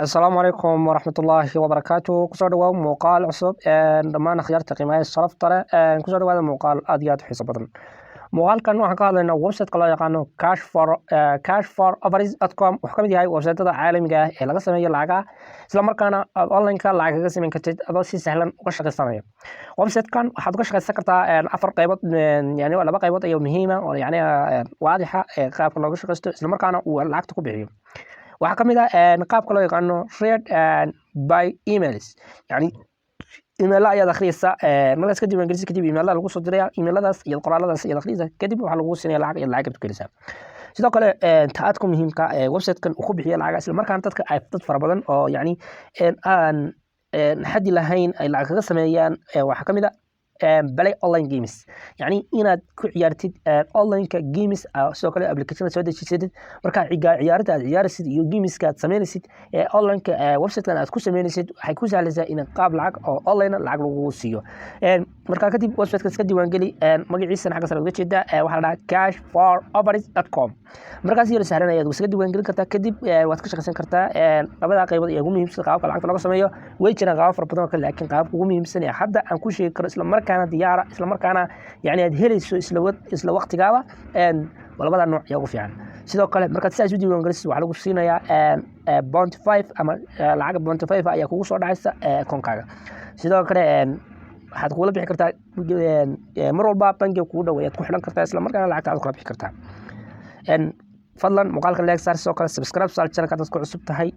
السلام عليكم ورحمة الله وبركاته kusoo dhawaad muuqaal cusub dhammaan akhyaarta qiimaha sharafta leh kusoo dhawaada muuqaal aad iyo aad u xiiso badan muuqaalkan waxaan ka hadlaynaa website-ka loo yaqaano cash4offers.com wuxuu ka mid yahay website-ada caalamiga ah ee laga sameeyo lacagaha isla markaana aad online-ka lacag kaga samayn kartid adoo si sahlan uga shaqaysanaya website-kan waxaad uga shaqaysan kartaa afar qaybood yani laba qaybood ayaa muhiim ah oo yani waadixa qaabka looga shaqaysto isla markaana uu lacagta ku bixiyo waxaa ka mid ah qaabka loo yaqaano read by emails yani emaila ayaad akhriyaysa markaas kadib ingiriisi kadib emailada lagu soo diraya emailadaas iyo qoraaladaas ayaad akhriyaysa kadib waxaa lagu siinaya lacag iyo lacag ka helisa sidoo kale taadku muhiimka website-kan uu ku bixiyo lacag isla markaana dadka ay dad fara badan oo yani aan xaddi lahayn ay lacag kaga sameeyaan waxaa ka mid ah play online games يعني inaad ku ciyaartid online-ka games sidoo kale application soo dejisid marka ciyaarta aad ciyaaraysid iyo gameska aad sameynaysid online-ka website-kan aad ku sameynaysid waxay ku sahlaysaa in qaab lacag oo online lacag lagu siiyo marka kadib website-ka iska diiwaan geli magaciisa xagga sare uga jeeda waxa la dhahaa cash4offers.com markaas yar sahlan ayaad iska diiwaan gelin kartaa kadib waad ka shaqaysan kartaa labada qaybood ee ugu muhiimsan qaabka lacagta laga sameeyo way jiraan qaab fara badan oo kale laakiin qaabka ugu muhiimsan ee hadda aan ku sheegi karo isla markaana diyaara isla markaana يعني aad helayso isla waqtigaaba labada nooc ayaa ugu fiican sidoo kale markaad sidaas u diiwaan gelisid waxaa lagu siinayaa bounty 5 ama lacag bounty 5 ayaa kugu soo dhacaysa koonkaaga sidoo kale waxaad kula bixi kartaa mar walba bangiga kugu dhow ayaad ku xidhan kartaa isla markaana lacagta aad kula bixi kartaa fadlan muuqaalka like saar sidoo kale subscribe saar channelka dadku cusub tahay